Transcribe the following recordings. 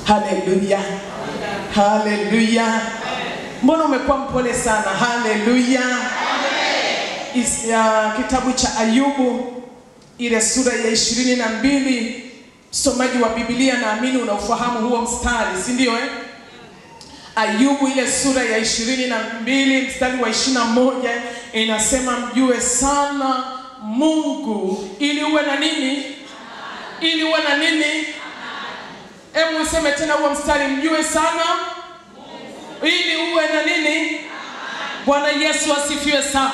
Haleluya. Haleluya. Mbona umekuwa mpole sana? Haleluya. Kitabu cha Ayubu ile sura ya 22, msomaji wa Biblia naamini unaofahamu huo mstari, si ndio Ayubu ile sura ya 22 mstari wa 21 inasema mjue sana Mungu ili uwe na nini? Ili uwe na nini? Hebu useme tena huo mstari, mjue sana Mungu ili uwe na nini? Bwana Yesu asifiwe sana.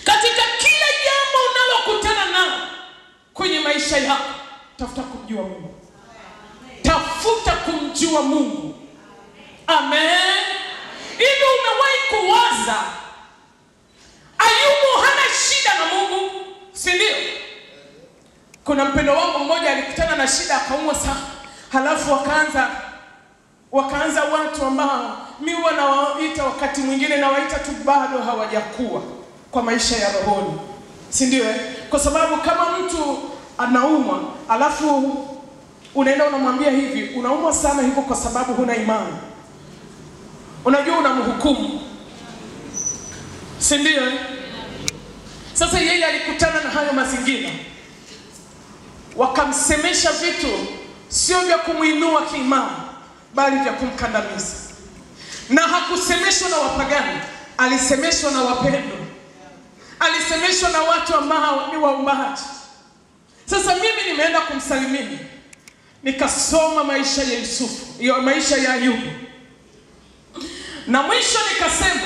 Katika kila jambo unalokutana nalo kwenye maisha yako, tafuta kumjua Mungu. Tafuta kumjua Mungu. Amen. Hivi umewahi kuwaza Ayubu hana shida na Mungu, si ndio? Kuna mpendo wangu mmoja alikutana na shida akaumwa sana. Halafu wakaanza watu ambao mimi wanawaita wakati mwingine na waita tu bado hawajakuwa kwa maisha ya rohoni. Si ndio Kwa sababu kama mtu anaumwa, alafu unaenda unamwambia hivi, unaumwa sana hivyo kwa sababu huna imani. Unajua unamhukumu. Si ndio Sasa yeye alikutana na hayo mazingira. Wakamsemesha vitu sio vya kumuinua kiimani, bali vya kumkandamiza. Na hakusemeshwa na wapagani, alisemeshwa na wapendo. Alisemeshwa na watu ambao ni waumbaji. Sasa mimi nimeenda kumsalimia, nikasoma maisha ya Yusufu, maisha ya Ayubu. Na mwisho nikasema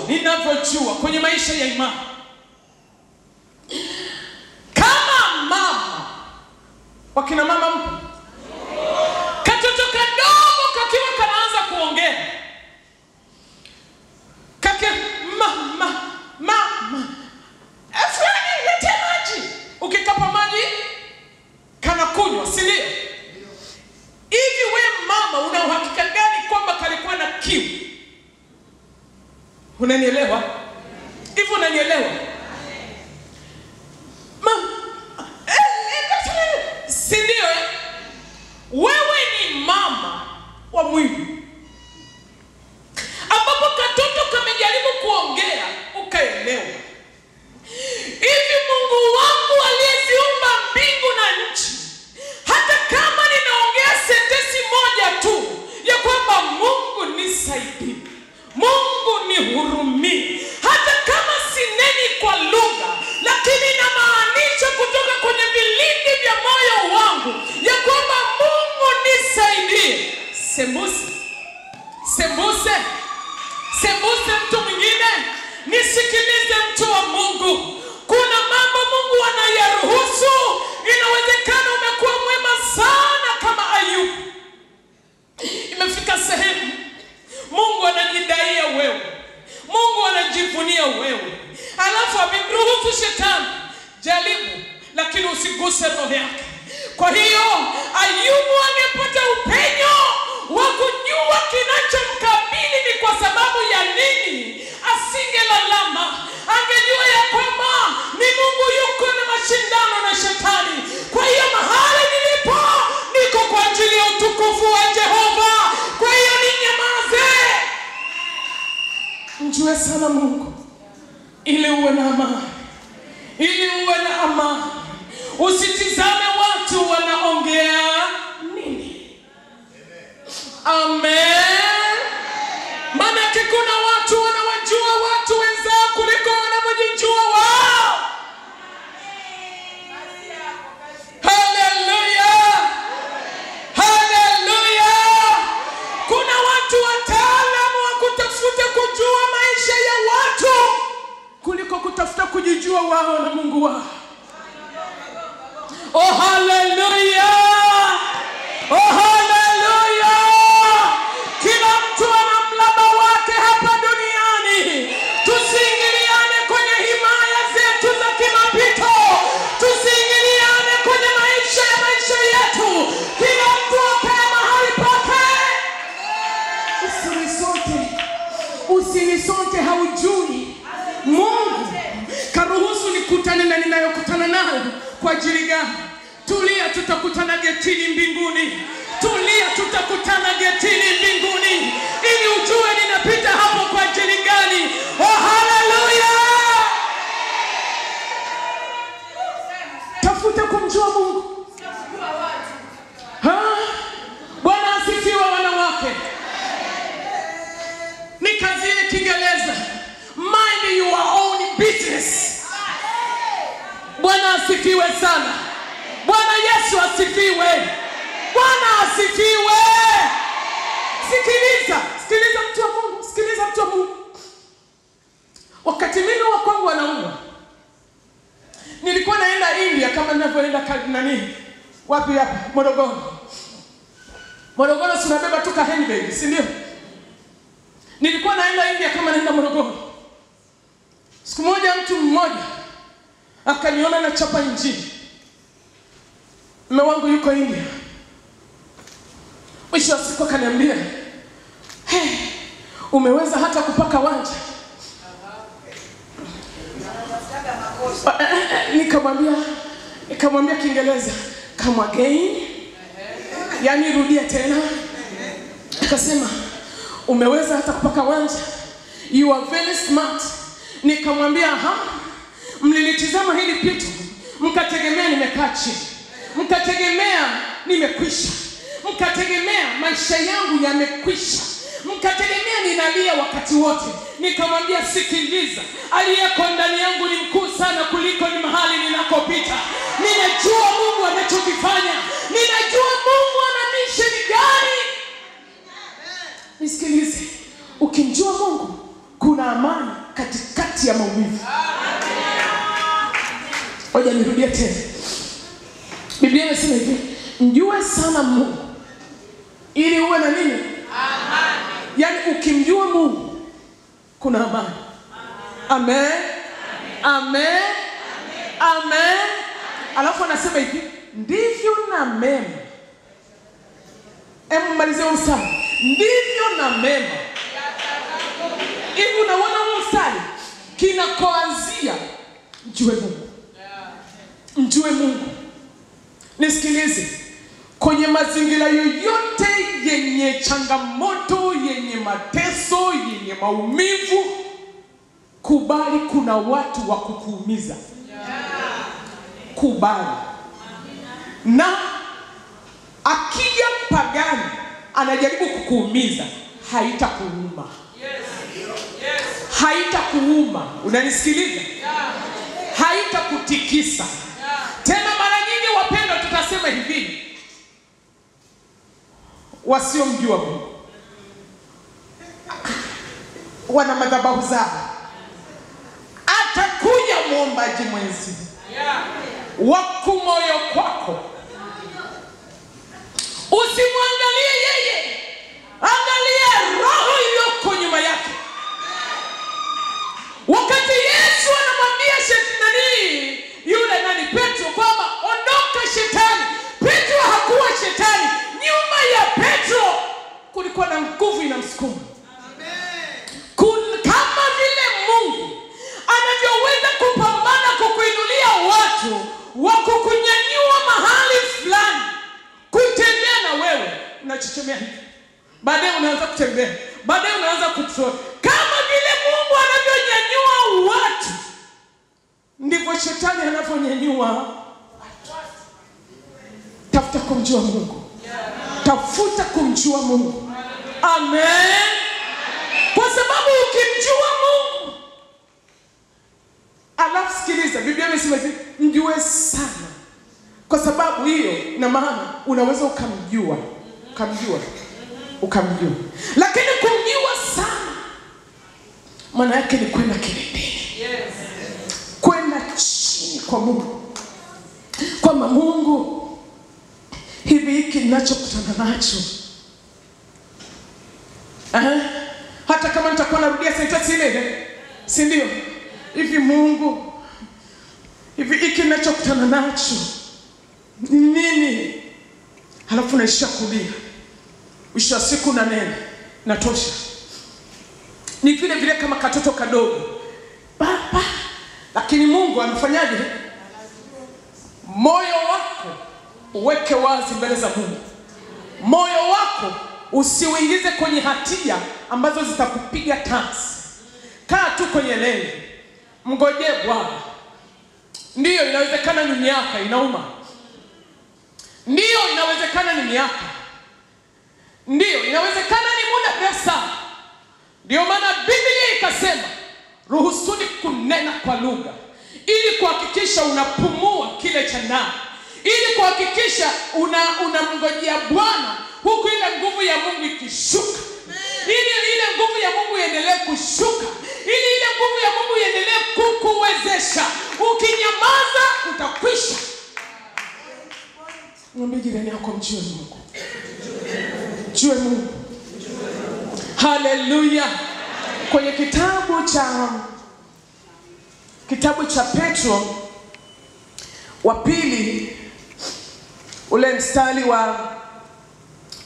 ninavyojua kwenye maisha ya imani, kama mama, wakina mama mpo, katoto kadogo kakiwa kanaanza kuongea, mama afanye lete maji, ukikapa maji kana kunywa, si ndio? Hivi wewe mama una uhakika gani kwamba kalikuwa na kiu? Unanielewa? Hivi unanielewa? Si ndio wewe ni mama wa mwili, ambapo katoto kamejaribu kuongea ukaelewa. Hivi Mungu wangu aliyeziumba mbingu na nchi, hata kama ninaongea sentensi moja tu ya kwamba Mungu nisaidie, Mungu nihurumie, hata kama sineni kwa lugha, lakini inamaanisha kutoka kwenye vilindi vya moyo wangu ya kwamba Mungu nisaidie. Sembuse mtu mwingine, nisikilize mtu wa Mungu. Kuna mambo Mungu anayaruhusu. Inawezekana umekuwa mwema sana kama Ayubu. Imefika sehemu Mungu anajidaia wewe, Mungu anajivunia wewe, alafu amemruhusu shetani jaribu, lakini usiguse roho yake. Kwa hiyo Ayubu angepata upenyo wa kujua kinachomkabili ni kwa sababu ya nini, asingelalama. Angejua ya kwamba ni Mungu yuko na mashindano na shetani. Kwa hiyo mahali nilipo niko kwa ajili ya utukufu wa Jehova. Kwa hiyo ninyamaze. Mjue sana Mungu ili uwe na amani. Ili uwe na amani. Usitizame watu wanaongea nini. Amen. Maana kuna watu wanawajua watu wenzao kuliko wanavyojijua wao. Haleluya. Haleluya. Kuna watu wataalamu wa kutafuta kujua maisha ya watu kuliko kutafuta kujijua wao na Mungu wao. Oh hallelujah. Oh hallelujah. Kila mtu ana mlaba wake hapa duniani. Tusiingiliane kwenye himaya zetu za kimapito. Tusiingiliane kwenye maisha yetu. Kila mtu akae mahali pake. Usinisote haujui. Mungu karuhusu nikutane na ninayokutana nayo kwa ajili gani? Tulia, tutakutana getini mbinguni. Tulia, tutakutana getini mbinguni, ili ujue ninapita hapo kwa ajili gani. Oh, hallelujah! Tafuta kumjua Mungu. Bwana asifiwe wanawake. Nikazie Kiingereza. Mind your own business. Bwana asifiwe sana. Bwana Yesu asifiwe. Bwana asifiwe. Sikiliza mtu wa Mungu, sikiliza mtu wa Mungu. Wakati mimi wa kwangu wanaumwa, nilikuwa naenda India kama ninavyoenda wapi hapa Morogoro tunabeba tu handbag, si ndio? Nilikuwa naenda India kama naenda Morogoro. Siku moja mtu mmoja akaniona na chapa injili. Mume wangu yuko India. Mwisho wa siku akaniambia, umeweza hata kupaka wanja. Nikamwambia Kiingereza, come again. Yani rudia tena. Akasema, umeweza hata kupaka wanja. You are very smart. Nikamwambia, mlilitizama hili pitu, mkategemea nimekaa chini, mkategemea nimekwisha, mkategemea maisha yangu yamekwisha, mkategemea ninalia wakati wote. Nikamwambia, sikiliza, aliyeko ndani yangu ni mkuu sana kuliko ni mahali ninakopita. Ninajua Mungu anachokifanya. Ninajua Mungu ana mission gani. Nisikilize, ukimjua Mungu kuna amani katikati ya maumivu. Ngoja nirudie tena. Biblia inasema hivi, mjue sana Mungu ili uwe na nini? Amani. Yani ukimjua Mungu kuna amani. Amen. Amen. Amen. Alafu anasema hivi, ndivyo na mema. Malizia mstari. Ndivyo na mema. Hivi unaona mstari kinakoanzia, mjue Mungu. Mjue Mungu. Nisikilize, kwenye mazingira yoyote yenye changamoto, yenye mateso, yenye maumivu, kubali kuna watu wa kukuumiza. Kubali. Na akija pagani anajaribu kukuumiza, haitakuuma. Haitakuuma. Unanisikiliza? Haitakutikisa. Tena mara nyingi wapendwa tutasema hivi, wasiomjua Mungu wana madhabahu zao. Atakuja muombaji mwenzi wa kumoyo kwako. Usimwangalie yeye, angalia roho iliyoko nyuma yake. Wakati Yesu anamwambia shetani yule Petro kwamba ondoka shetani, Petro hakuwa shetani. Nyuma ya Petro kulikuwa na nguvu inamsukuma. Kama vile Mungu anavyoweza kupambana kukuinulia watu wa kukunyanyua mahali fulani, kutembea na wewe unachochemea hivi, baadaye unaanza kutembea, baadaye unaanza kutoa. Kama vile Mungu anavyonyanyua watu, ndivyo shetani anavyonyanyua watu. Tafuta kumjua Mungu. Tafuta kumjua Mungu. Amen. Kwa sababu ukimjua Mungu, alafu sikiliza, Biblia inasema hivi, mjue sana. Kwa sababu hiyo ina maana unaweza ukamjua. Lakini kumjua sana maana yake ni kwenda kilindini. Kwenda chini kwa Mungu. Kwamba Mungu, hivi hiki ninachokutana nacho, hata kama nitakuwa narudia sentence ile, si ndio? Hivi Mungu, hivi hiki ninachokutana nacho nini? Halafu naisha kulia. Mwisho wa siku na nene natosha. Ni vile vile kama katoto kadogo. Baba, lakini Mungu anafanyaje? Moyo wako uweke wazi mbele za Mungu. Moyo wako usiuingize kwenye hatia ambazo zitakupiga tansi. Kaa tu kwenye leni, mngojee Bwana. Ndiyo, inawezekana ni miaka inauma. Ndiyo, inawezekana ni miaka. Ndiyo, inawezekana ni muda mrefu sana. Ndiyo maana Biblia ikasema, ruhusuni kunena kwa lugha, ili kuhakikisha unapumua kile cha ndani, ili kuhakikisha unamngojea Bwana, huku ile nguvu ya Mungu ikishuka, ili ile nguvu ya Mungu iendelee kushuka, ili ile nguvu ya Mungu iendelee kukuwezesha. Ukinyamaza utakwisha. Mwambie jirani yako, mjue Mungu. Mjue Mungu. Haleluya. Kwenye kitabu cha Petro wa pili, ule mstari wa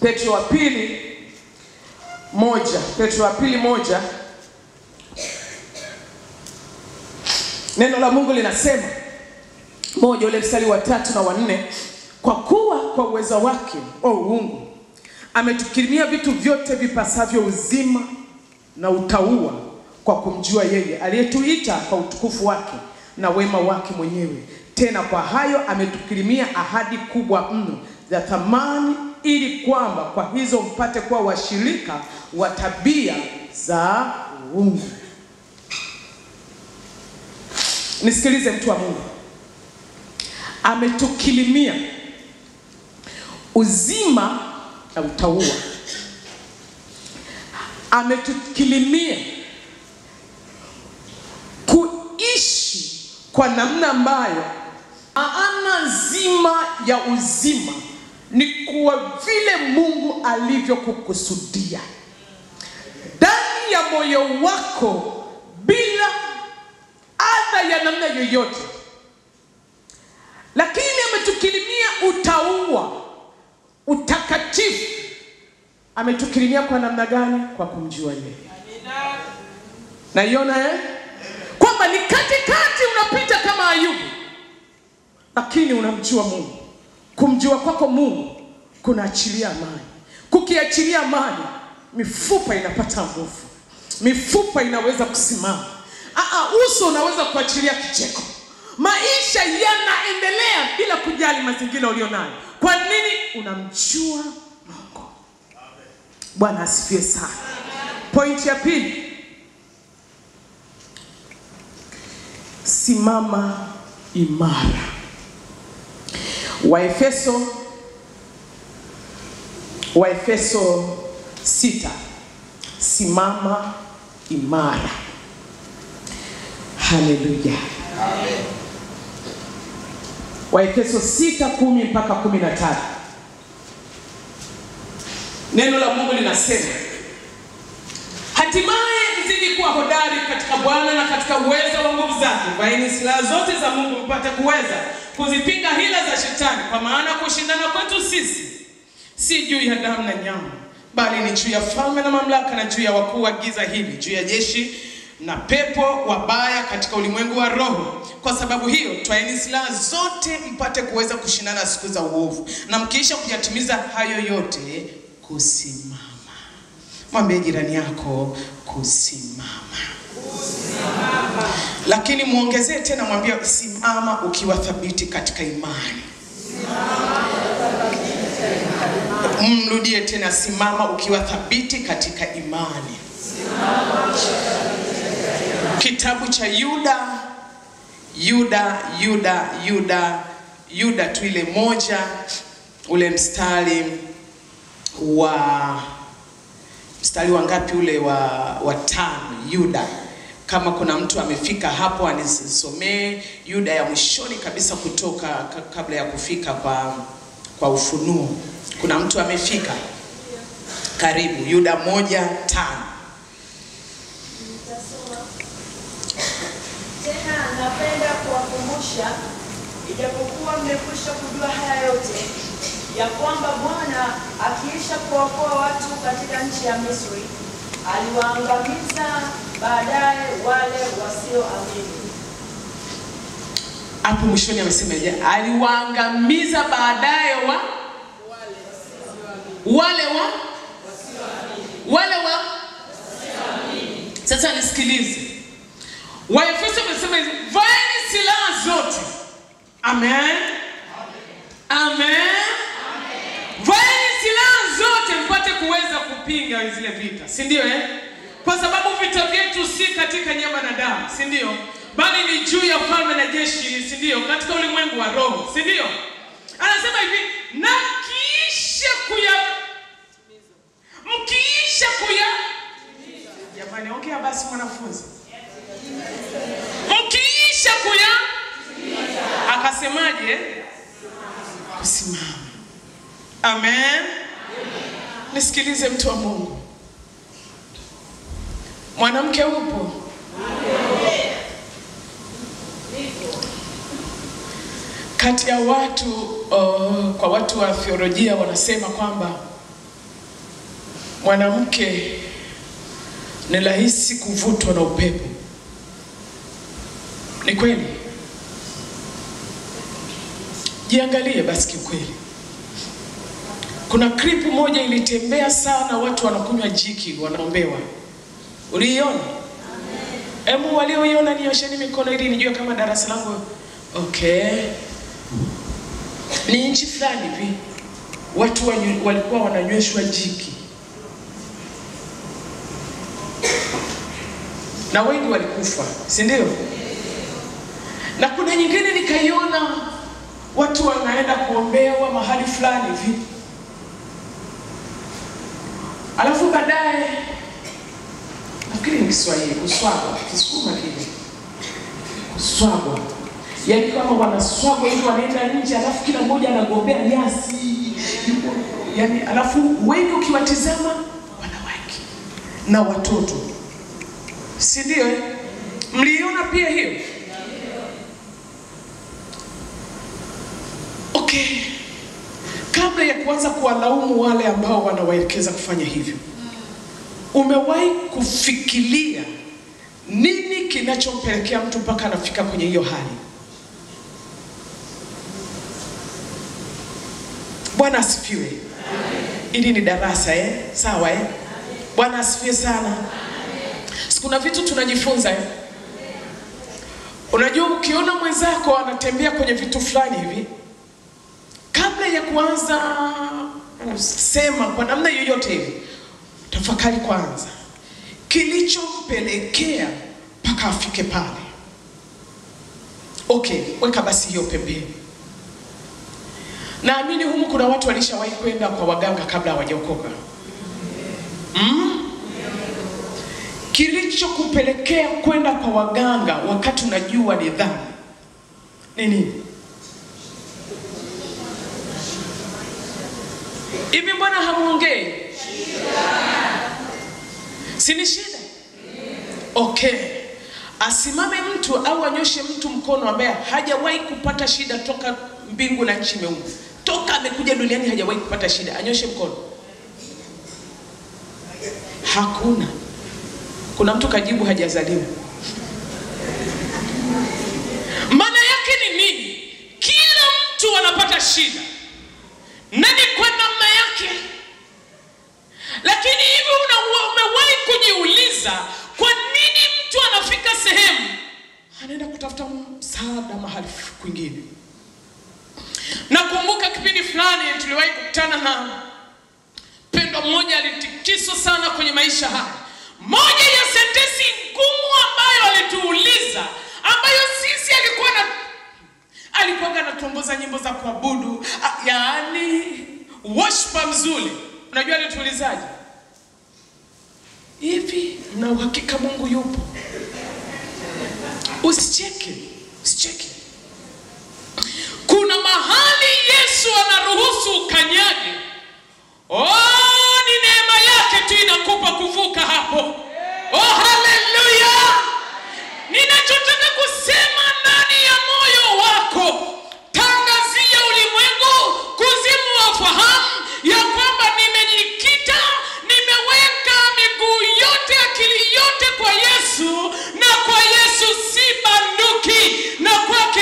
Petro wa pili 1, Petro wa pili 1, neno la Mungu linasema 1 ule mstari wa 3 na wa 4, kwa kuwa kwa uwezo wake Mungu ametukirimia vitu vyote vipasavyo uzima na utauwa kwa kumjua yeye aliyetuita kwa utukufu wake na wema wake mwenyewe. Tena kwa hayo ametukirimia ahadi kubwa mno za thamani, ili kwamba kwa hizo mpate kuwa washirika wa tabia za Mungu. Nisikilize mtu wa Mungu. Ametukirimia uzima na utauwa. Ametukirimia kuishi kwa namna ambayo maana nzima ya uzima ni kuwa vile Mungu alivyokukusudia ndani ya moyo wako, bila adha ya namna yoyote. Lakini ametukirimia utauwa, utakatifu. Ametukirimia kwa namna gani? Kwa kumjua yeye. Naiona kwamba ni katikati unapita kama Ayubu, lakini unamjua Mungu. Kumjua kwako Mungu kunaachilia amani. Kukiachilia amani, mifupa inapata nguvu. Mifupa inaweza kusimama. Uso unaweza kuachilia kicheko. Maisha yanaendelea bila kujali mazingira ulionayo. Kwa nini? Unamjua Mungu. Bwana asifiwe sana. Point ya pili, simama imara. Waefeso 6, simama imara. Haleluya. Amen. Waefeso 6:10 mpaka 13. Neno la Mungu linasema, hatimaye mzidi kuwa hodari katika Bwana na katika uwezo wa nguvu zake. Vaeni silaha zote za Mungu mpate kuweza kuzipinga hila za shetani, kwa maana kushindana kwetu sisi si juu ya damu na nyama, bali ni juu ya falme na mamlaka, na juu ya wakuu wa giza hili, juu ya jeshi na pepo wabaya katika ulimwengu wa roho. Kwa sababu hiyo, twaeni silaha zote mpate kuweza kushindana siku za uovu, na mkiisha kuyatimiza hayo yote, kusimama. Mwambie jirani yako, kusimama. Kusimama. Lakini muongezee tena, mwambie simama ukiwa thabiti katika imani. Mrudie tena, simama ukiwa thabiti katika imani. Kitabu cha Yuda tu ile 1 ule mstari wa ngapi ule wa 5. Yuda, kama kuna mtu amefika hapo anisomee Yuda ya mwishoni kabisa kutoka kabla ya kufika kwa Ufunuo. Kuna mtu amefika? Karibu. Yuda 1:5. Tena napenda kuwakumbusha, ijapokuwa mmekwisha kujua haya yote, ya kwamba Bwana akiisha kuwaokoa watu katika nchi ya Misri, aliwaangamiza baadaye wale wasioamini. Hapo mwishoni amesema je, aliwaangamiza baadaye wale sasa nisikilize. Waefeso wamesema hivi, vaeni silaha zote. Amen. Amen. Vaeni silaha zote mpate kuweza kupinga zile vita. Si ndio Kwa sababu vita vyetu si katika nyama na damu, si ndio? Bali ni juu ya falme na jeshi, si ndio? Katika ulimwengu wa roho, si ndio? Anasema hivi, na mkiisha jamani, ongea basi mwanafunzi. Mkiisha akasemaje? Kusimama. Amen. Nisikilize mtu wa Mungu. Mwanamke upo? Kati ya watu kwa watu wa theolojia wanasema kwamba mwanamke ni rahisi kuvutwa na upepo. Ni kweli? Jiangalie basi kiukweli. Kuna clip moja ilitembea sana, watu wanakunywa jiki, wanaombewa. Uliiona? Hebu walioiona niosheni mikono ili nijue kama darasa langu. Okay. Ni nchi fulani hivi watu walikuwa wananyweshwa jiki. Na wengi walikufa, si ndio? Na kuna nyingine nikaiona watu wanaenda kuombewa mahali fulani hivi. Alafu baadaye nafikiri ni Kiswahili, kuswagwa, Kisukuma kile. Kuswagwa. Yaani kama wanaswagwa hivi wanaenda nje, alafu kila mmoja anagombea nyasi. Yaani alafu wengi ukiwatizama wanawake na watoto. Si ndio? Mliona pia hiyo? Okay. Kabla ya kuanza kuwalaumu wale ambao wanawaelekeza kufanya hivyo, umewahi kufikiria nini kinachompelekea mtu mpaka anafika kwenye hiyo hali? Bwana asifiwe. Ili ni darasa sawa Bwana asifiwe sana. Kuna vitu tunajifunza Unajua ukiona mwenzako anatembea kwenye vitu fulani hivi, kabla ya kuanza kusema kwa namna yoyote hivi, tafakari kwanza kilichompelekea mpaka afike pale. Okay, weka basi hiyo pembeni. Naamini humu kuna watu walishawahi kwenda kwa waganga kabla hawajaokoka. Kilichokupelekea kwenda kwa waganga wakati unajua ni dhambi ni nini? Hivi mbona hamuongei? Si ni shida? Okay. Asimame mtu au anyoshe mtu mkono ambaye hajawahi kupata shida toka mbingu na nchi imeumbwa. Toka amekuja duniani hajawahi kupata shida. Anyoshe mkono. Hakuna. Kuna mtu kajibu hajazaliwa. Maana yake ni nini? Kila mtu anapata shida. Nani kwa namna yake? Lakini hivi umewahi kujiuliza kwa nini mtu anafika sehemu anaenda kutafuta msaada mahali kwingine? Nakumbuka kipindi fulani tuliwahi kukutana na pendo mmoja alitikiswa sana kwenye maisha haya. Moja ya sentensi ngumu ambayo alituuliza, ambayo sisi alikuwa anatongoza nyimbo za kuabudu, yaani worshiper mzuri. Unajua alituulizaje? Hivi na uhakika Mungu yupo? Usicheke. Kuna mahali Yesu anaruhusu ukanyage. Ni neema yake tu inakupa kuvuka hapo. Haleluya! Ninachotaka kusema ndani ya moyo wako, tangazia ulimwengu, kuzimu wafahamu ya kwamba nimejikita, nimeweka miguu yote, akili yote kwa Yesu, na kwa Yesu si banduki, na kwake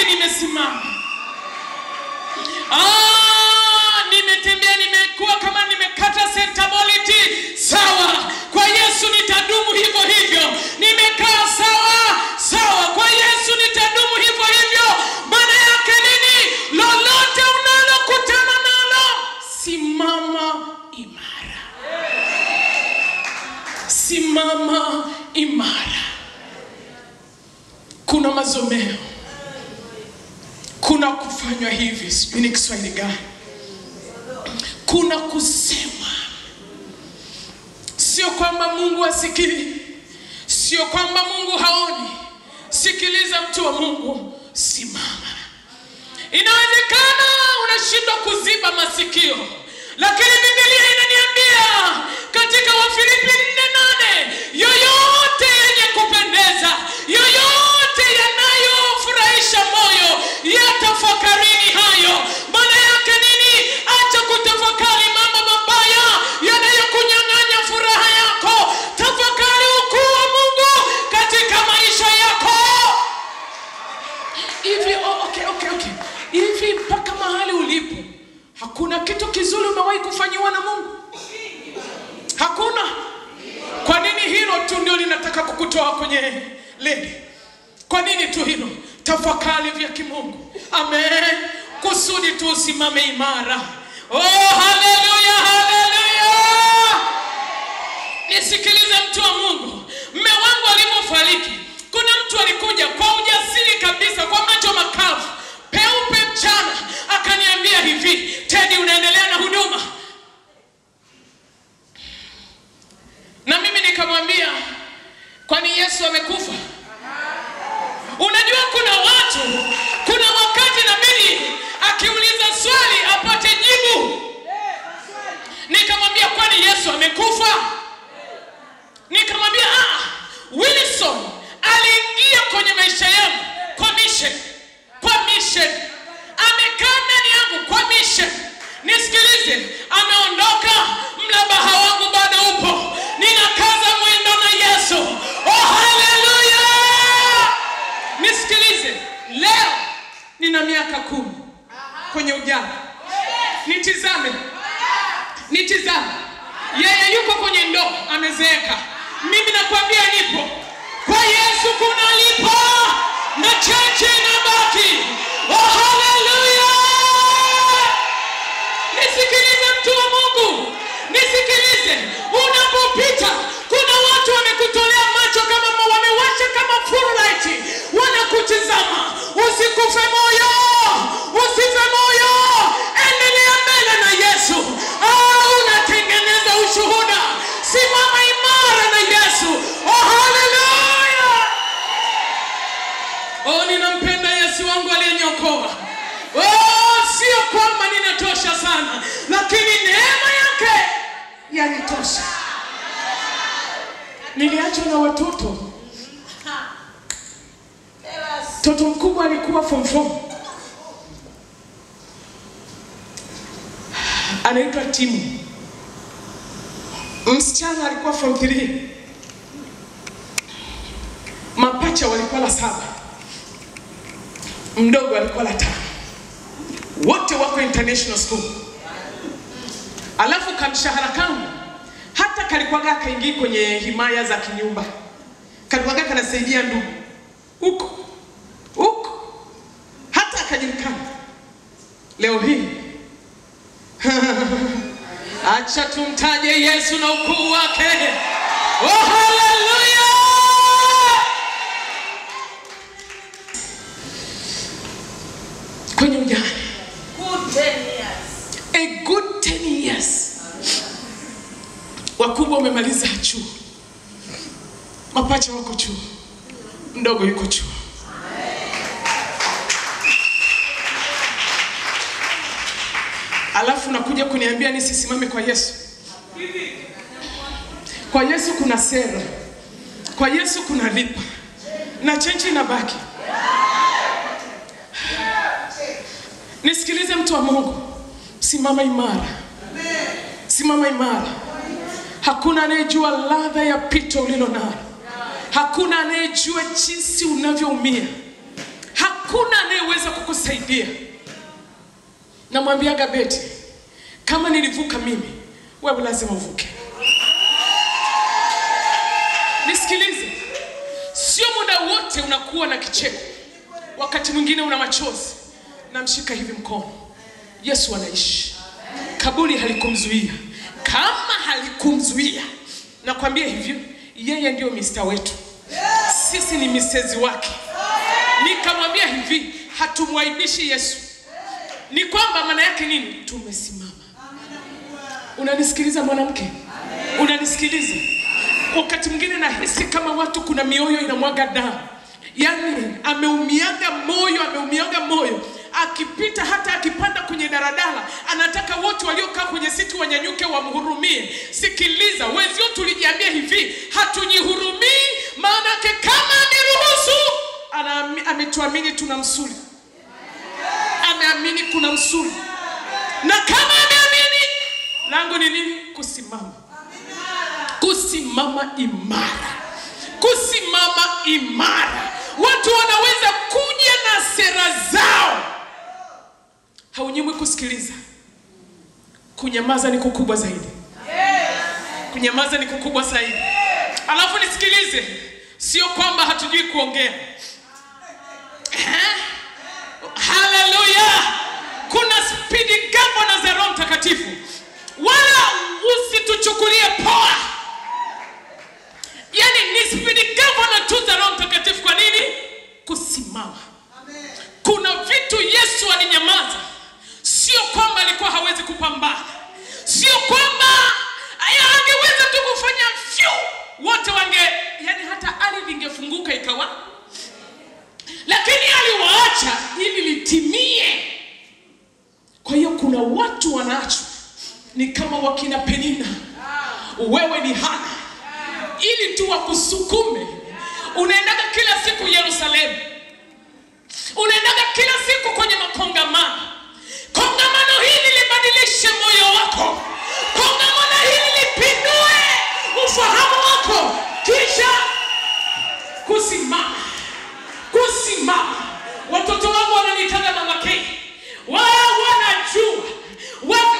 kuna mazomeo, kuna kufanywa hivi, sijui ni Kiswahili gani, kuna kusema. Sio kwamba Mungu hasikii, sio kwamba Mungu haoni. Sikiliza mtu wa Mungu, simama. Inawezekana unashindwa kuziba masikio, lakini Biblia inaniambia katika Wafilipi 4:8, yoyote yenye kupendeza, yoyote yanayofurahisha moyo, yatafakarini hayo. Maana yake nini? Acha kutafakari mambo mabaya yanayokunyang'anya furaha yako. Tafakari ukuu wa Mungu katika maisha yako. Hivi okay. Hivi mpaka mahali ulipo, hakuna kitu kizuri umewahi kufanyiwa na Mungu? Hakuna. Kwa nini hilo tu ndio linataka kukutoa kwenye leni? Kwa nini tu hilo? Tafakari vya kimungu. Amen. Kusudi tu usimame imara. Oh, haleluya, haleluya. Nisikilize mtu wa Mungu. Mume wangu alipofariki, kuna mtu alikuja kwa ujasiri kabisa, kwa macho makavu, peupe mchana, akaniambia hivi, Teddy, unaendelea na huduma? Na mimi nikamwambia, kwani Yesu amekufa? Unajua kuna wakati inabidi akiuliza swali apate jibu. Nikamwambia, kwani Yesu amekufa? Nikamwambia, Wilson aliingia kwenye maisha yangu kwa mission. Amekaa ndani yangu kwa mission. Nisikilize, ameondoka, mlabaha wangu bado upo. Ninakaza mwendo na Yesu. Oh, haleluya. Nisikilize, leo nina miaka 10 kwenye ujana. Nitizame. Yeye yuko kwenye ndoa, amezeeka. Mimi nakwambia nipo. Kwa Yesu kunalipa na chache inabaki. Oh, haleluya. Nisikilize mtu wa Mungu. Nisikilize. Unapopita, kuna watu wamekutolea macho kama wamewasha kama full light. Wanakutizama. Usikufe moyo. Usife moyo. Endelea mbele na Yesu. Unatengeneza ushuhuda. Simama imara na Yesu. Oh, haleluya. Oh, ninampenda Yesu wangu aliyeniokoa. Oh, sio kwamba ninatosha sana, lakini neema yake yanitosha. Niliachwa na watoto. Mtoto mkubwa alikuwa form 4. Anaitwa Timu. Msichana alikuwa form 3. Mapacha walikuwa la 7. Mdogo alikuwa la 5. Wote wako international school. Alafu kamshahara kangu hata kalikuwaga kaingia kwenye himaya za kinyumba. Kalikuwaga kanasaidia ndugu huko. Hata akajulikana. Leo hii acha tumtaje Yesu na ukuu wake. Oh, haleluya. Kwenye ujana. Good 10 years. A good 10 years. Wakubwa wamemaliza chuo. Mapacha wako chuo. Mdogo yuko chuo. Alafu nakuja kuniambia nisisimame kwa Yesu. Kwa Yesu kuna sera. Kwa Yesu kuna lipa. Na chenji inabaki. Nisikilize mtu wa Mungu. Simama imara. Simama imara. Hakuna anayejua ladha ya pito ulilo nalo. Hakuna anayejua jinsi unavyoumia. Hakuna anayeweza kukusaidia. Namwambia Gabeti, kama nilivuka mimi, wewe lazima uvuke. Nisikilize. Sio muda wote unakuwa na kicheko. Wakati mwingine una machozi. Namshika hivi mkono. Yesu anaishi. Kaburi halikumzuia. Kama halikumzuia, nakwambia hivyo, yeye ndio Mr. wetu. Sisi ni Mrs. wake. Nikamwambia hivi, hatumwaibishi Yesu. Ni kwamba maana yake nini? Tumesimama. Unanisikiliza mwanamke? Unanisikiliza? Wakati mwingine nahisi kama watu kuna mioyo inamwaga damu. Yaani ameumiaga moyo. Akipita hata akipanda kwenye daradala, anataka wote waliokaa kwenye siti wanyanyuke wamhurumie. Sikiliza, wenzio tulijiambia hivi, hatujihurumii, maana yake kama ameruhusu, ametuamini tuna msuli. Ameamini kuna msuli. Na kama ameamini, langu ni nini? Kusimama. Kusimama imara. Kusimama imara. Watu wanaweza kuja na sera zao. Haunyimwi kusikiliza. Kunyamaza ni kukubwa zaidi. Kunyamaza ni kukubwa zaidi. Alafu nisikilize, sio kwamba hatujui kuongea. Haleluya. Kuna speed governor za Roho Mtakatifu. Wala usituchukulie poa. Yaani ni speed governor tu za Roho Mtakatifu. Kwa nini? Kusimama. Kuna vitu Yesu alinyamaza. Sio kwamba alikuwa hawezi kupambana. Sio kwamba angeweza tu kufanya wote yani hata ardhi ingefunguka ikawa. Lakini aliwaacha ili litimie. Kwa hiyo kuna watu wanaachwa ni kama wakina Penina. Wewe ni Hana. Ili tu wakusukume. Unaendaga kila siku Yerusalemu. Unaendaga kila siku kwenye makongamano. Kongamano hili libadilishe moyo wako. Kongamano hili lipindue ufahamu wako. Kisha kusimama. Kusimama. Watoto wangu wananitaga Mama K. Wao wanajua.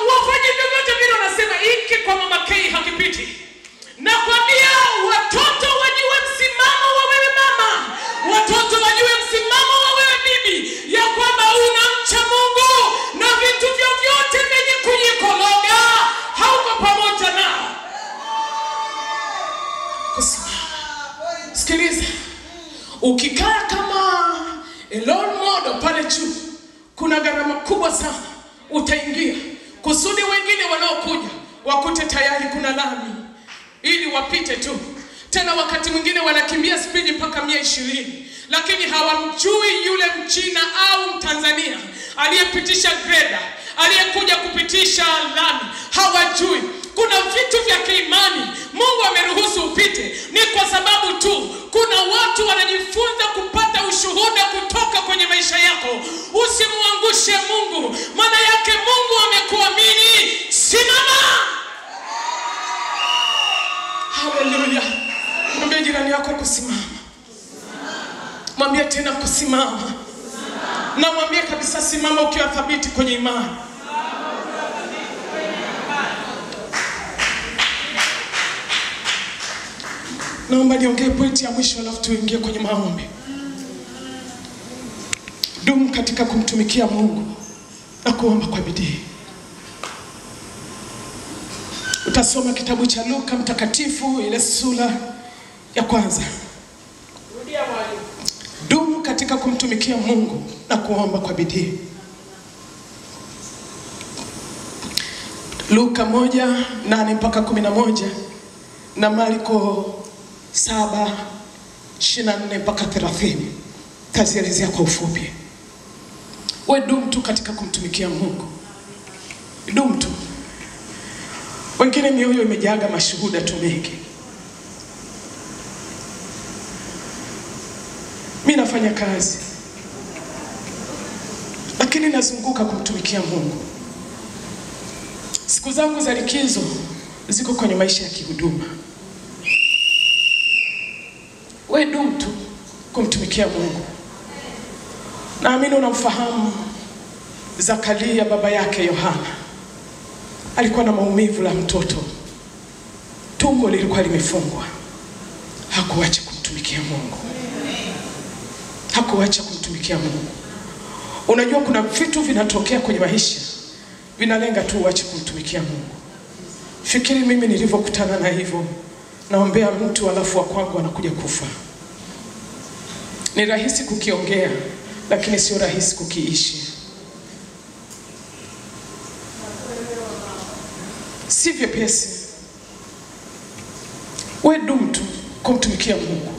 Wafanye vyovyote vile wanasema hiki kwa Mama K hakipiti. Nakwambia watoto wajue msimamo wa wewe mama. Watoto wajue msimamo wa wewe bibi. Ya kwamba unamcha Mungu. Na vitu vyovyote vyenye kujikologa hauko pamoja nao. Kusimama. Sikiliza. Ukikaa kama role model pale juu, kuna gharama kubwa sana utaingia. Kusudi wengine wanaokuja wakute tayari kuna lami ili wapite tu. Tena wakati mwingine wanakimbia spidi mpaka 120. Lakini hawamjui yule Mchina au Mtanzania aliyepitisha greda, aliyekuja kupitisha lami. Hawajui. Kuna vitu vya kiimani Mungu ameruhusu upite. Ni kwa sababu tu kuna watu wanajifunza kupata ushuhuda kutoka kwenye maisha yako. Usimuangushe Mungu. Maana yake Mungu amekuamini. Simama. Haleluya. Mwambie jirani yako kusimama. Mwambie tena kusimama. Na mwambie kabisa simama ukiwa thabiti kwenye imani. Naomba niongee pointi ya mwisho alafu tuingie kwenye maombi. Dumu katika kumtumikia Mungu na kuomba kwa bidii. Utasoma kitabu cha Luka mtakatifu ile sura ya 1. Rudia mwalimu. Dumu katika kumtumikia Mungu na kuomba kwa bidii. Luka 1:8 mpaka 11 na Marko 7:24 mpaka 30. Tazielezea kwa ufupi. Wewe dumu tu katika kumtumikia Mungu. Dumu tu. Wengine mioyo imejaga mashuhuda tu mengi. Mimi nafanya kazi, lakini nazunguka kumtumikia Mungu. Siku zangu za likizo ziko kwenye maisha ya kihuduma. Wewe dumu tu kumtumikia Mungu. Naamini unamfahamu Zakaria baba yake Yohana. Alikuwa na maumivu la mtoto. Tumbo lilikuwa limefungwa. Hakuacha kumtumikia Mungu. Hakuacha kumtumikia Mungu. Unajua kuna vitu vinatokea kwenye maisha vinalenga tu uache kumtumikia Mungu. Fikiri mimi nilivyokutana na hivyo. Naombea mtu alafu wa kwangu anakuja kufa. Ni rahisi kukiongea, lakini sio rahisi kukiishi. Si vyepesi. Wewe dumu tu kumtumikia Mungu.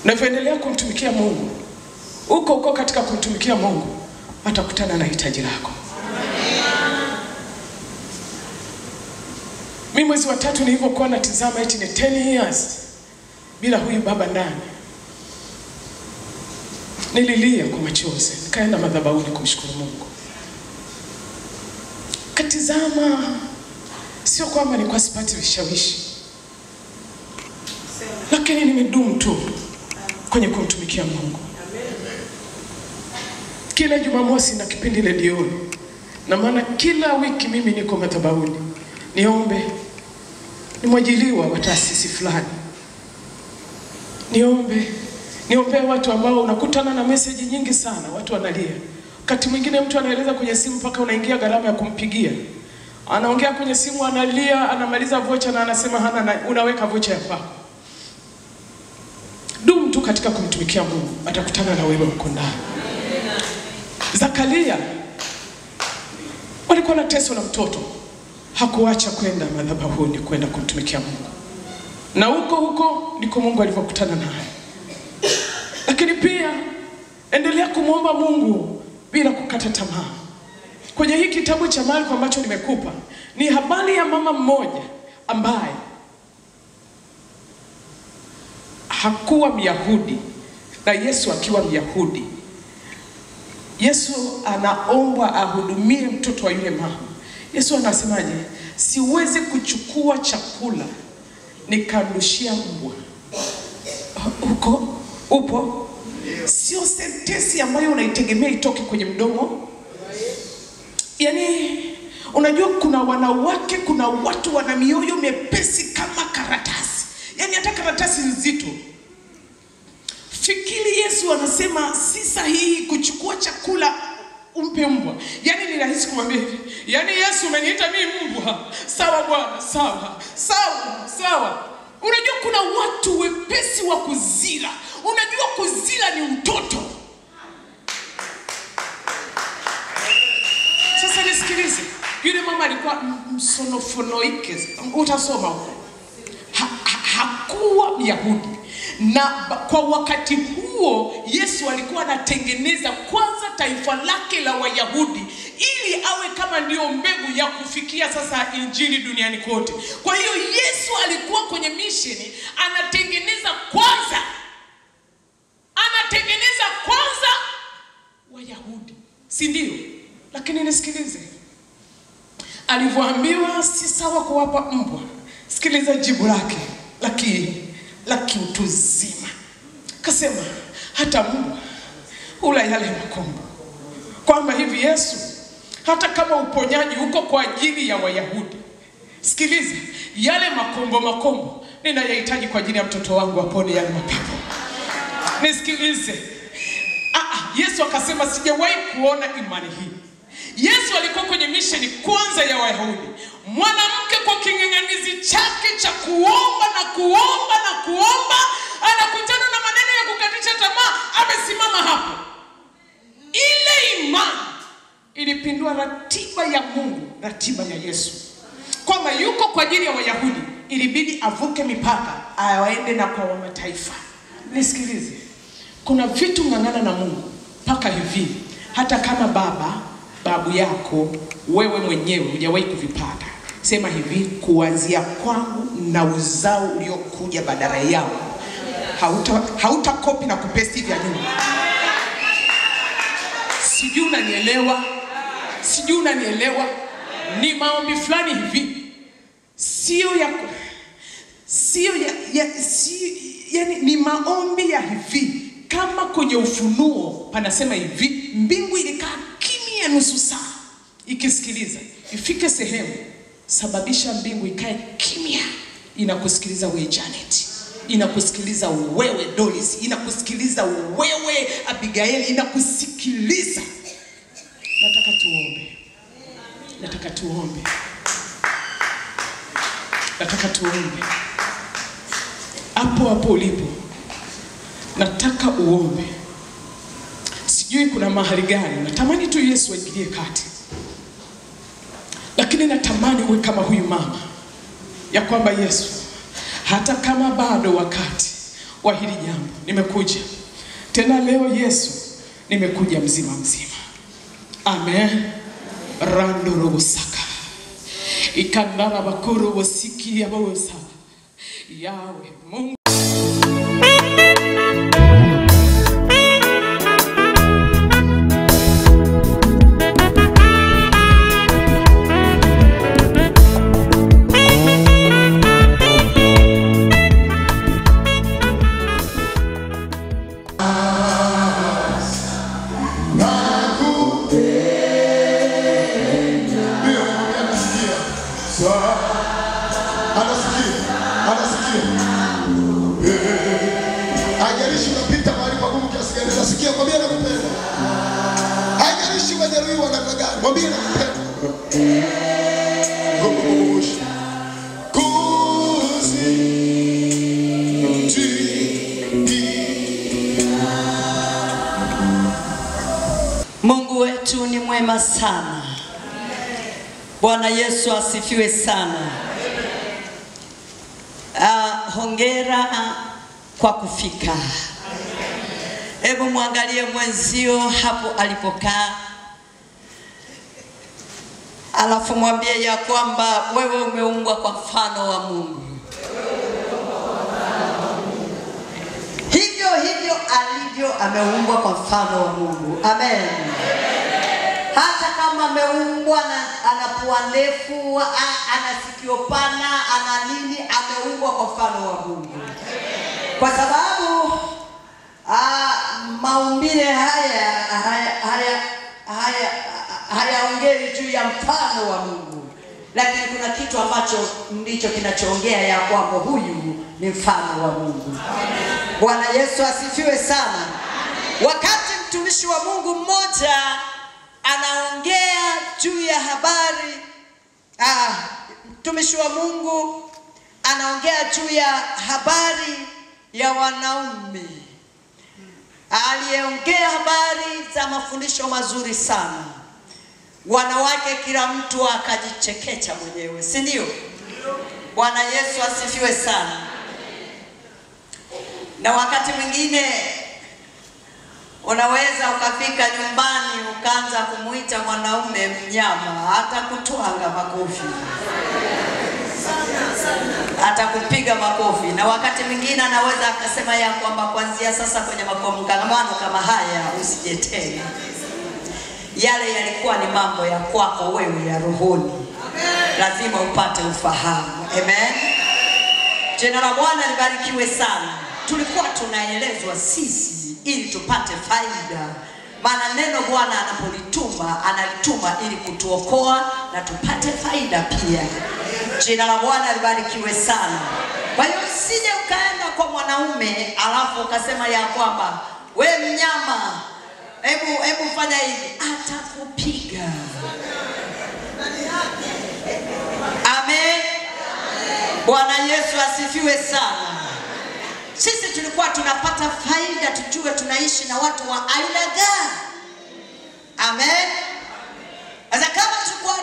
Unavyoendelea kumtumikia Mungu, uko katika kumtumikia Mungu, atakutana na hitaji lako. Mimi mwezi wa 3 nilipokuwa natizama eti ni 10 years bila huyu baba ndani, nililia kwa machozi, nikaenda madhabahuni kumshukuru Mungu. Katizama, sio kwamba nilikuwa sipati vishawishi, lakini nimedumu tu kwenye kumtumikia Mungu. Kila Jumamosi na kipindi redioni, na maana kila wiki mimi niko madhabahuni niombe. Ni mwajiliwa wa taasisi fulani, niombe watu ambao unakutana na message nyingi sana, watu wanalia. Wakati mwingine mtu anaeleza kwenye simu mpaka unaingia gharama ya kumpigia. Anaongea kwenye simu, analia, anamaliza vocha na anasema hana, unaweka vocha ya kwako. Dumu tu katika kumtumikia Mungu, atakutana na wewe huko ndani. Zakaria walikuwa na teso na mtoto, hakuacha kwenda madhabahuni kwenda kumtumikia Mungu. Na huko ndiko Mungu alivyokutana naye. Lakini pia endelea kumwomba Mungu bila kukata tamaa. Kwenye hiki kitabu cha Marko ambacho nimekupa, ni habari ya mama mmoja ambaye hakuwa Myahudi na Yesu akiwa Myahudi. Yesu anaomba ahudumie mtoto wa yule mama. Yesu anasemaje? Siwezi kuchukua chakula nikarushia mbwa. Upo? Sio sentensi ambayo unaitegemea itoke kwenye mdomo. Yaani, unajua kuna wanawake, kuna watu wana mioyo mepesi kama karatasi. Yaani hata karatasi nzito. Fikiri Yesu anasema si sahihi kuchukua chakula umpe mbwa. Yaani ni rahisi kumwambia hivi, yaani Yesu umeniita mimi mbwa. Sawa Bwana, sawa. Unajua kuna watu wepesi wa kuzila. Unajua kuzila ni utoto. Sasa nisikilize. Yule mama alikuwa msonofonoike. Utasoma huko. Hakuwa Myahudi. Na kwa wakati huo Yesu alikuwa anatengeneza kwanza taifa lake la Wayahudi ili awe kama ndio mbegu ya kufikia sasa injili duniani kote. Kwa hiyo Yesu alikuwa kwenye mission, anatengeneza kwanza Wayahudi, si ndio? Lakini nisikilize, alivyoambiwa si sawa kuwapa mbwa, sikiliza jibu lake la kiutuzima. Kasema hata mbwa hula yale makombo. Kwamba hivi Yesu, hata kama uponyaji uko kwa ajili ya Wayahudi, sikiliza, yale makombo ninayahitaji kwa ajili ya mtoto wangu apone yale mapepo. Nisikilize. Yesu akasema sijawahi kuona imani hii. Yesu alikuwa kwenye mission kwanza ya Wayahudi. Mwanamke kwa king'ang'anizi chake cha kuomba, anakutana na maneno ya kukatisha tamaa, amesimama hapo. Ile imani ilipindua ratiba ya Mungu, ratiba ya Yesu. Kwamba yuko kwa ajili ya Wayahudi, ilibidi avuke mipaka, aende na kwa mataifa. Nisikilize. Kuna vitu ng'ang'ana na Mungu mpaka hivi, hata kama babu yako wewe mwenyewe hujawahi kuvipata. Sema hivi, kuanzia kwangu na uzao uliokuja badala yao, hauta copy na kupesti vya nyuma. Sijui unanielewa? Ni maombi fulani hivi, yani ni maombi ya hivi. Kama kwenye Ufunuo panasema hivi, mbingu ilikaa kimya nusu saa ikisikiliza. Ifike sehemu, sababisha mbingu ikae kimya, inakusikiliza wewe Janet, inakusikiliza wewe Doris, inakusikiliza wewe Abigail, inakusikiliza. Nataka tuombe. Hapo ulipo, nataka uombe. Sijui kuna mahali gani natamani tu Yesu aingilie kati, lakini natamani uwe kama huyu mama, ya kwamba Yesu, hata kama bado wakati wa hili jambo, nimekuja tena leo Yesu, nimekuja mzima mzima. Amen. Rando robo saka ikandara bakuru wasiki ya bosa yawe Mungu. Haijalishi unapita mahali pagumu kiasi gani, nasikia mwambie nakupenda. Haijalishi umejeruhiwa namna gani, mwambie nakupenda. Mungu wetu ni mwema sana. Bwana Yesu asifiwe sana. Hongera kwa kufika. Hebu muangalie mwenzio hapo alipokaa, alafu mwambie ya kwamba wewe umeumbwa kwa mfano wa Mungu. Hivyo hivyo alivyo ameumbwa kwa mfano wa Mungu. Amen. Hata kama ameumbwa na ana pua ndefu, ana sikio pana, ana nini, ameumbwa kwa mfano wa Mungu. Kwa sababu maumbile hayaongei juu ya mfano wa Mungu, lakini kuna kitu ambacho ndicho kinachoongea ya kwamba huyu ni mfano wa Mungu. Bwana Yesu asifiwe sana. Wakati mtumishi wa Mungu mmoja anaongea juu ya habari, mtumishi wa Mungu anaongea juu ya habari ya wanaume, aliyeongea habari za mafundisho mazuri sana. Wanawake kila mtu akajichekecha mwenyewe, si ndio? Bwana Yesu asifiwe sana. Na wakati mwingine unaweza ukafika nyumbani ukaanza kumuita mwanaume mnyama, hata kutwanga makofi, hata kupiga makofi. Na wakati mwingine anaweza akasema ya kwamba kuanzia sasa kwenye makongamano kama haya usije tena. Yale yalikuwa ni mambo ya kwako wewe ya rohoni. Lazima upate ufahamu. Amen. Jina la Bwana libarikiwe sana. Tulikuwa tunaelezwa sisi ili tupate faida. Maana neno Bwana anapolituma, analituma ili kutuokoa na tupate faida pia. Jina la Bwana libarikiwe sana. Kwa hiyo usije ukaenda kwa mwanaume alafu ukasema ya kwamba we mnyama, hebu fanya hivi, atakupiga. Amen. Bwana Yesu asifiwe sana. Sisi tulikuwa tunapata faida tujue tunaishi na watu wa aina gani. Amen. Sasa kama tulikuwa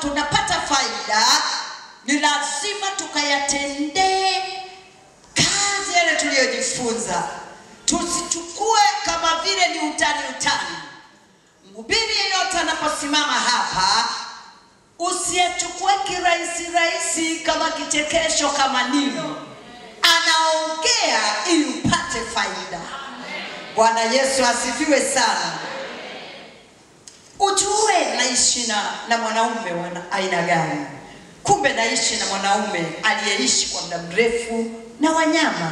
tunapata faida, ni lazima tukayatendee kazi yale tuliyojifunza. Tusichukue kama vile ni utani. Mhubiri yeyote anaposimama hapa, usiyechukue kirahisi kama kichekesho kama nini. Anaongea ili upate faida. Bwana Yesu asifiwe sana. Ujue naishi na mwanaume wa aina gani. Kumbe naishi na mwanaume aliyeishi kwa muda mrefu na wanyama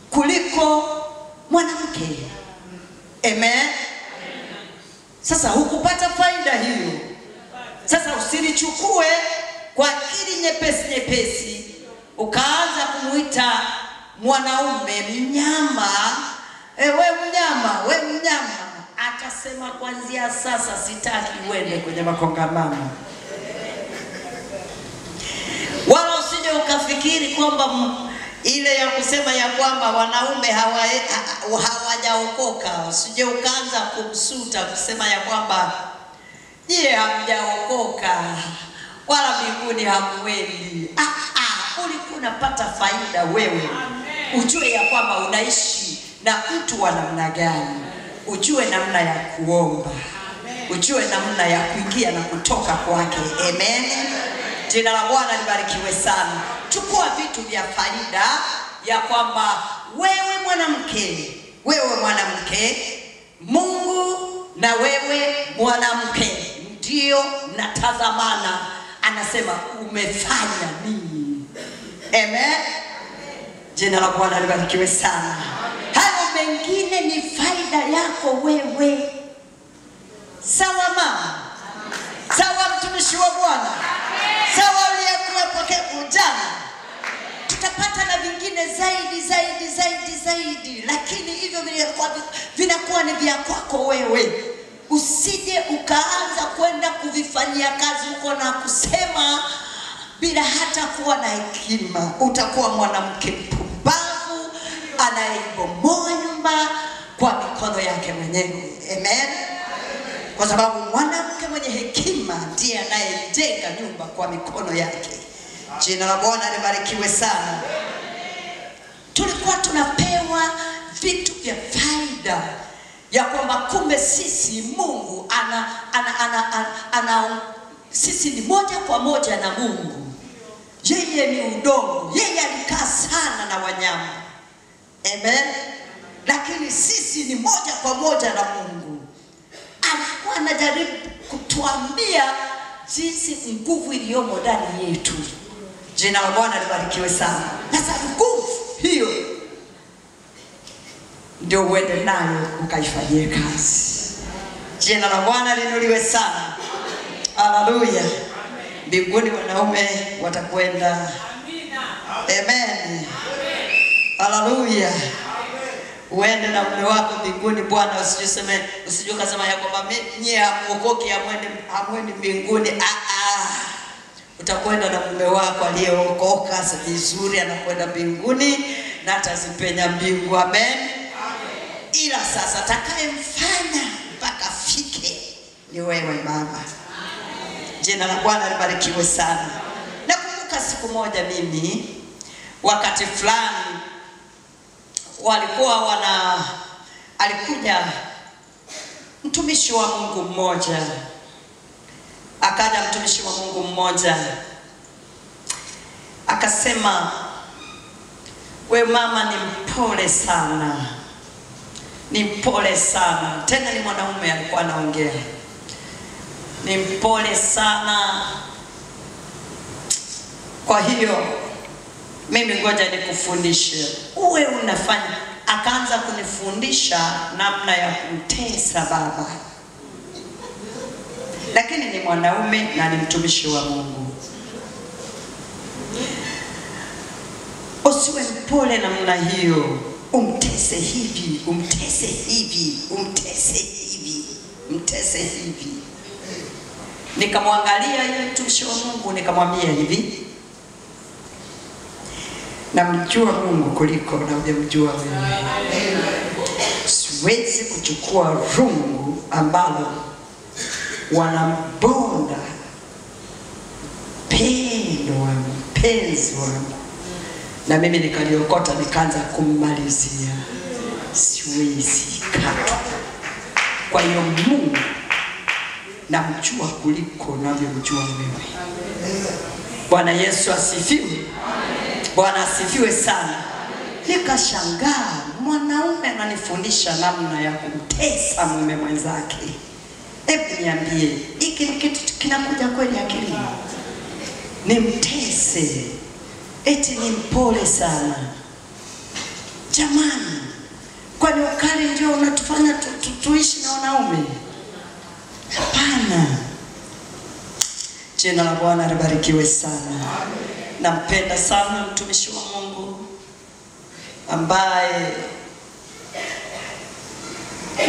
kuliko mwanamke. Amen. Sasa hukupata faida hiyo. Sasa usilichukue kwa akili nyepesi ukaanza kumuita mwanaume mnyama. We mnyama. Atasema kuanzia sasa sitaki uende kwenye makongamano. Wala usije ukafikiri kwamba ile ya kusema ya kwamba wanaume hawajaokoka. Usije ukaanza kumsuta kusema ya kwamba je, hamjaokoka wala mbinguni hamwendi. Ulikuwa unapata faida wewe. Ujue ya kwamba unaishi na mtu wa namna gani. Ujue namna ya kuomba. Ujue namna ya kuingia na kutoka kwake. Amen. Jina la Bwana libarikiwe sana. Chukua vitu vya faida ya kwamba wewe mwanamke, Mungu na wewe mwanamke ndio mnatazamana. Anasema umefanya nini? Amen. Jina la Bwana libarikiwe sana. Hayo mengine ni faida yako wewe. Sawa mama? Sawa mtumishi wa Bwana? Sawa uliyekuwepo jana? Tutapata na vingine zaidi, lakini hivyo vinakuwa ni vya kwako wewe. Usije ukaanza kwenda kuvifanyia kazi huko na kusema bila hata kuwa na hekima. Utakuwa mwanamke mpumbavu anayebomoa nyumba kwa mikono yake mwenyewe. Amen. Kwa sababu mwanamke mwenye hekima ndiye anayejenga nyumba kwa mikono yake. Jina la Bwana libarikiwe sana. Tulikuwa tunapewa vitu vya faida ya kwamba kumbe sisi Mungu sisi ni moja kwa moja na Mungu. Yeye ni udongo. Yeye alikaa sana na wanyama. Amen. Lakini sisi ni moja kwa moja na Mungu. Alikuwa anajaribu kutuambia jinsi nguvu iliyomo ndani yetu. Jina la Bwana libarikiwe sana. Sasa nguvu hiyo ndio uende nayo ukaifanyie kazi. Jina la Bwana linuliwe sana. Haleluya. Mbinguni wanaume watakwenda. Amen. Haleluya. Uende na mume wako mbinguni. Bwana usijue kasema ya kwamba nyie hamuokoki hamwendi mbinguni. Utakwenda na mume wako aliyeokoka vizuri, anakwenda mbinguni na atazipenya mbingu. Amen. Ila sasa atakayemfanya mpaka fike ni wewe mama. Jina la Bwana libarikiwe sana. Nakumbuka siku moja mimi wakati fulani alikuja mtumishi wa Mungu mmoja. Akaja mtumishi wa Mungu mmoja akasema, we mama ni mpole sana. Ni mpole sana. Tena ni mwanaume alikuwa anaongea. Ni mpole sana. Kwa hiyo mimi ngoja nikufundishe. Uwe unafanya. Akaanza kunifundisha namna ya kumtesa baba. Lakini ni mwanaume na ni mtumishi wa Mungu. Usiwe mpole namna hiyo. Umtese hivi, umtese hivi, umtese hivi, umtese hivi. Nikamwangalia yule mtumishi wa Mungu nikamwambia hivi, namjua Mungu kuliko na unamjua wewe. Siwezi kuchukua rungu ambalo wanambonda pendo wa mpenzi wangu na mimi nikaliokota nikaanza kummalizia. Siwezi katu. Kwa hiyo Mungu namjua kuliko navyomjua wewe. Bwana Yesu asifiwe. Bwana asifiwe sana. Nikashangaa mwanaume ananifundisha namna ya kumtesa mume mwenzake. Hebu niambie, hiki kitu kinakuja kweli akilini? Nimtese. Eti ni mpole sana. Jamani, kwani ukali ndio unatufanya tuishi na wanaume? Hapana. Jina la Bwana libarikiwe sana. Nampenda sana mtumishi wa Mungu ambaye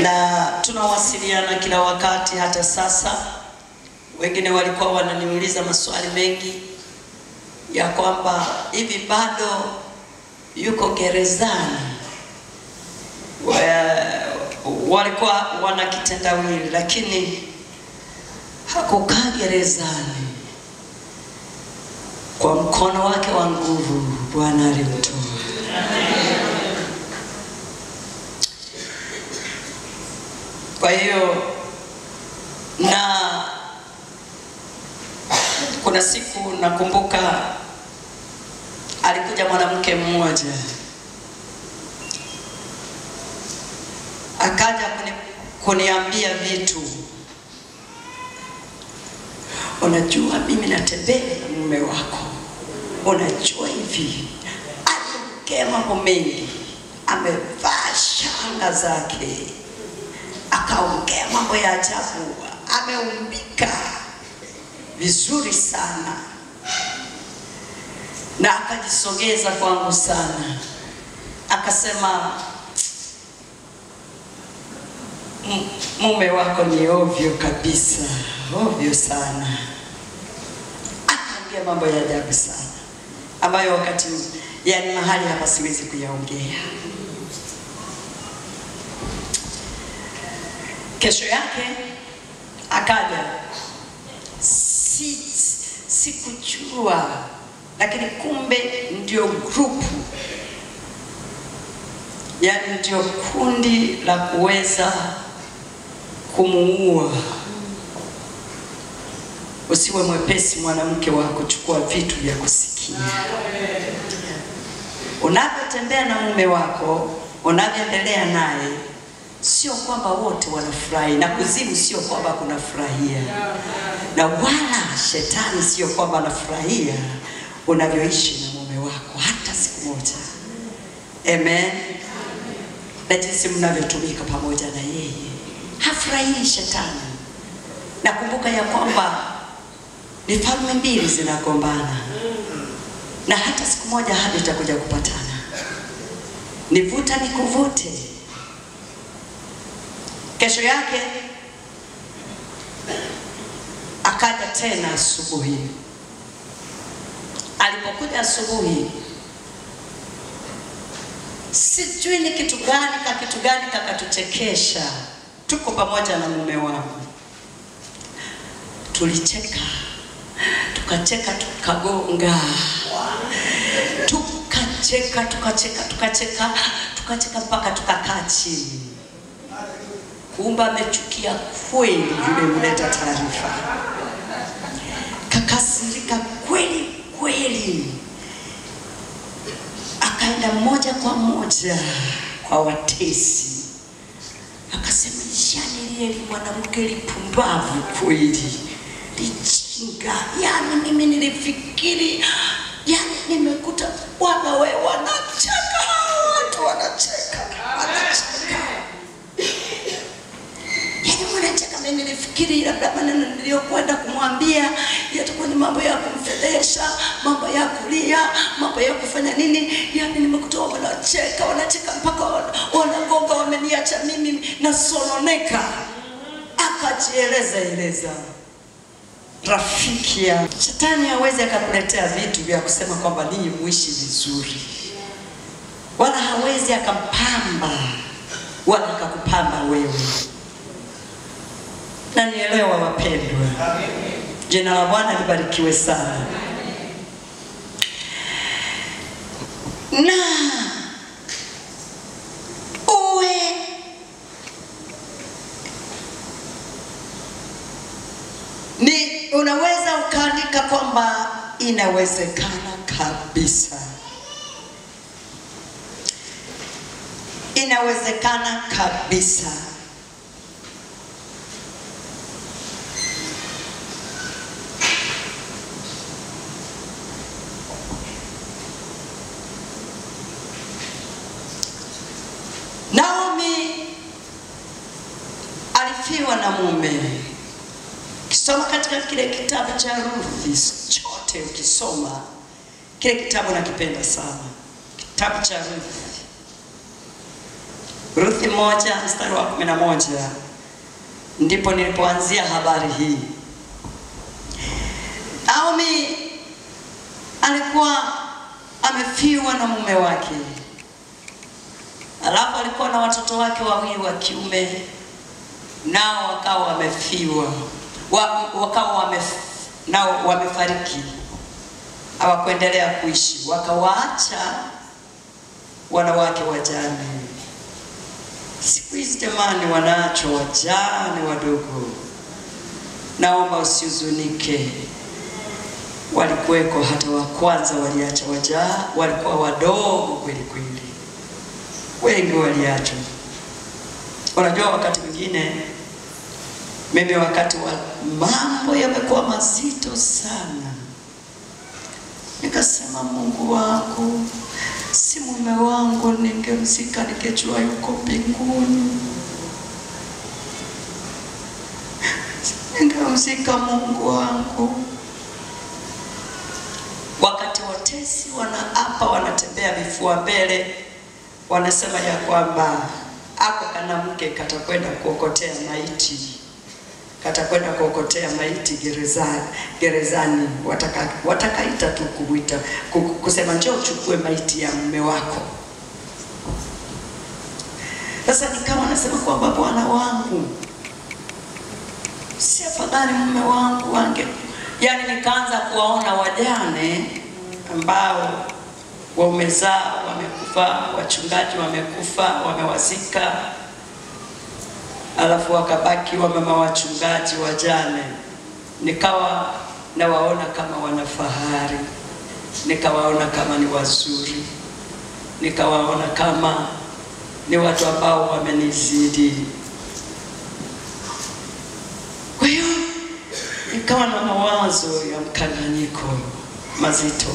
na tunawasiliana kila wakati. Hata sasa wengine walikuwa wananiuliza maswali mengi ya kwamba hivi bado yuko gerezani. Walikuwa wana kitendawili, lakini hakukaa gerezani. Kwa mkono wake wa nguvu Bwana alimtoa. Kwa hiyo na kuna siku nakumbuka alikuja mwanamke mmoja akaja kuniambia vitu. Unajua mimi natembea na mume wako, unajua hivi, aliongea mambo mengi, amevaa shanga zake, akaongea mambo ya ajabu, ameumbika vizuri sana, na akajisogeza kwangu sana, akasema mume wako ni ovyo kabisa, ovyo sana. Akaongea mambo ya ajabu sana ambayo wakati yani mahali hapa siwezi kuyaongea. Kesho yake akaja, sikujua, lakini kumbe ndio grupu, yani ndio kundi la kuweza kumuua. Usiwe mwepesi mwanamke wa kuchukua vitu vya kusikia. Unapotembea na mume wako, unavyoendelea naye, sio kwamba wote wanafurahi, na kuzimu sio kwamba kuna furahia, na wala shetani sio kwamba anafurahia unavyoishi na mume wako hata siku moja. Amen. Na jinsi mnavyotumika pamoja na yeye, hafurahii shetani. Na kumbuka ya kwamba ni falme mbili zinagombana, na hata siku moja hadi itakuja kupatana. Nivuta nikuvute. Kesho yake akaja tena asubuhi. Alipokuja asubuhi, sijui ni kitu gani kakatuchekesha. Tuko pamoja na mume wangu, tulicheka, tukacheka, tukagonga, tukacheka mpaka tukakaa chini. Kumba amechukia kweli yule mleta taarifa, kakasirika kweli kweli, akaenda moja kwa moja kwa watesi, akasema yani lile mwanamke lipumbavu kweli, lichinga. Yani mimi nilifikiri, yani nimekuta wewe wanacheka, watu wanacheka. Mimi nilifikiri labda maneno niliyokwenda kumwambia yatakuwa ni mambo ya kumfedhesha, mambo ya kulia, mambo ya kufanya nini. Yani nimekuta wanacheka mpaka wanagonga, wameniacha mimi nasononeka. Akajieleza. Rafiki ya shetani hawezi akakuletea vitu vya kusema kwamba ninyi muishi vizuri, wala hawezi akampamba wala akakupamba wewe. Na nielewa wapendwa. Jina la Bwana libarikiwe sana. Na unaweza ukaandika kwamba inawezekana kabisa. Inawezekana kabisa. Naomi alifiwa na mume. Kisoma katika kile kitabu cha Ruthi, chote ukisoma kile kitabu nakipenda sana. Kitabu cha Ruthi 1:11 ndipo nilipoanzia habari hii. Naomi alikuwa amefiwa na mume wake, alafu alikuwa na watoto wake wawili wa kiume, nao wakawa wamefiwa, nao wamefariki, hawakuendelea kuishi, wakawaacha wanawake wajane. Siku hizi jamani, wanaachwa wajane wadogo. Naomba usihuzunike, walikuweko hata wa kwanza waliacha wajane, walikuwa wadogo kweli kweli, wengi waliachwa. Unajua wakati mwingine mimi wakati wa mambo yamekuwa mazito sana, nikasema Mungu wangu, si mume wangu ningemzika nikijua yuko mbinguni. Ningemzika Mungu wangu. Wakati watesi wanaapa, wanatembea vifua mbele, wanasema ya kwamba ako kana mke katakwenda kuokotea maiti, katakwenda kuokotea maiti gerezani, watakaita tu kuita kusema njoo uchukue maiti ya mume wako. Sasa nikawa nasema kwamba Bwana wangu, si afadhali mume wangu wange, yani nikaanza kuwaona wajane ambao wamezaa wamekufa, wachungaji wamekufa, wamewazika, alafu wakabaki wamama wachungaji wajane. Nikawa nawaona kama wana fahari, nikawaona kama ni wazuri, nikawaona kama ni watu ambao wamenizidi. Kwa hiyo nikawa na mawazo ya mkanganyiko mazito.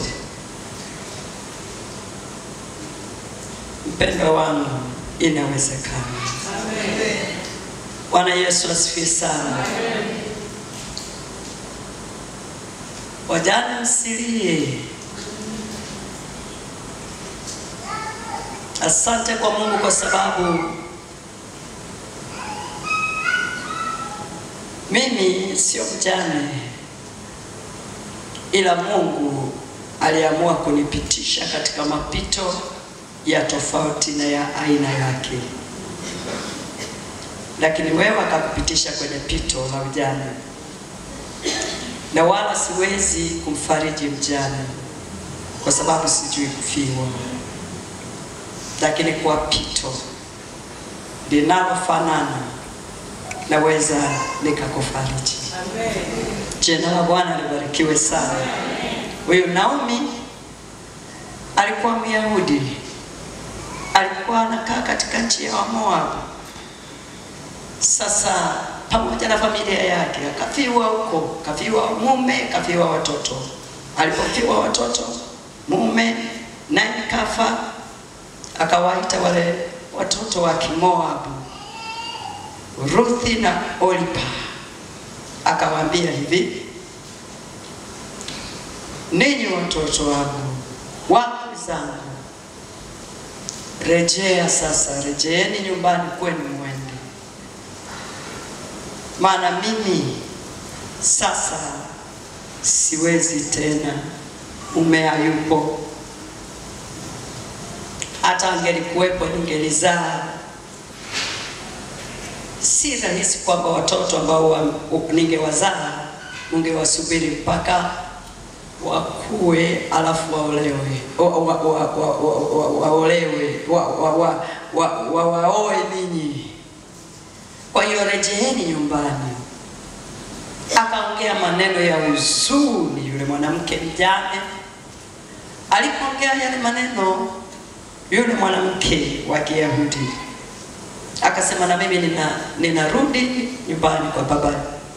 Mpendwa wangu, inawezekana. Amen. Bwana Yesu asifiwe sana. Amen. Wajane msilie. Asante kwa Mungu kwa sababu mimi sio mjane, ila Mungu aliamua kunipitisha katika mapito ya tofauti na ya aina yake. Lakini wewe akakupitisha kwenye pito la ujane, na wala siwezi kumfariji mjane kwa sababu sijui kufiwa, lakini kwa pito linalofanana naweza nikakufariji. Amen. Jina la Bwana libarikiwe sana. Huyu Naomi alikuwa Myahudi, alikuwa anakaa katika nchi ya Moab. Sasa pamoja na familia yake akafiwa huko, kafiwa mume, kafiwa watoto. Alipofiwa watoto, mume naye kafa, akawaita wale watoto wa Kimoabu, Ruthi na Orpa, akawaambia hivi, ninyi watoto wangu, wake zangu, rejea sasa, rejeeni nyumbani kwenu mwende. Maana mimi sasa siwezi tena, mume hayupo. Hata angelikuwepo ningelizaa. Si rahisi kwamba watoto ambao ningewazaa ungewasubiri mpaka wakue alafu waolewe, waoe ninyi. Kwa hiyo rejeeni nyumbani. Akaongea maneno ya huzuni yule mwanamke mjane. Alipoongea yale maneno, yule mwanamke wa Kiyahudi akasema, na mimi ninarudi nyumbani kwa baba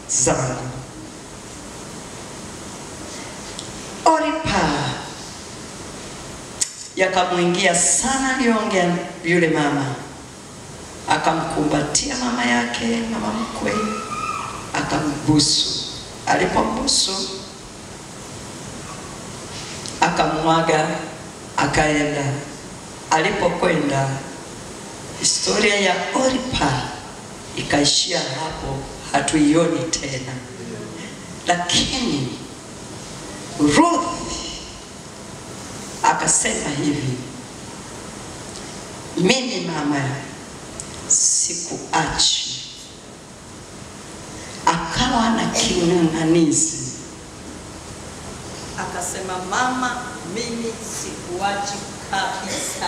zangu. Orpa yakamuingia sana aliongea yule mama, akamkumbatia mama yake, mama mkwe, akambusu. Alipombusu akamwaga, akaenda. Alipokwenda, historia ya Orpa ikaishia hapo, hatuioni tena. Lakini Ruth akasema hivi, mimi mama sikuachi. Akawa na king'ang'anizi, akasema mama, mimi sikuachi kabisa.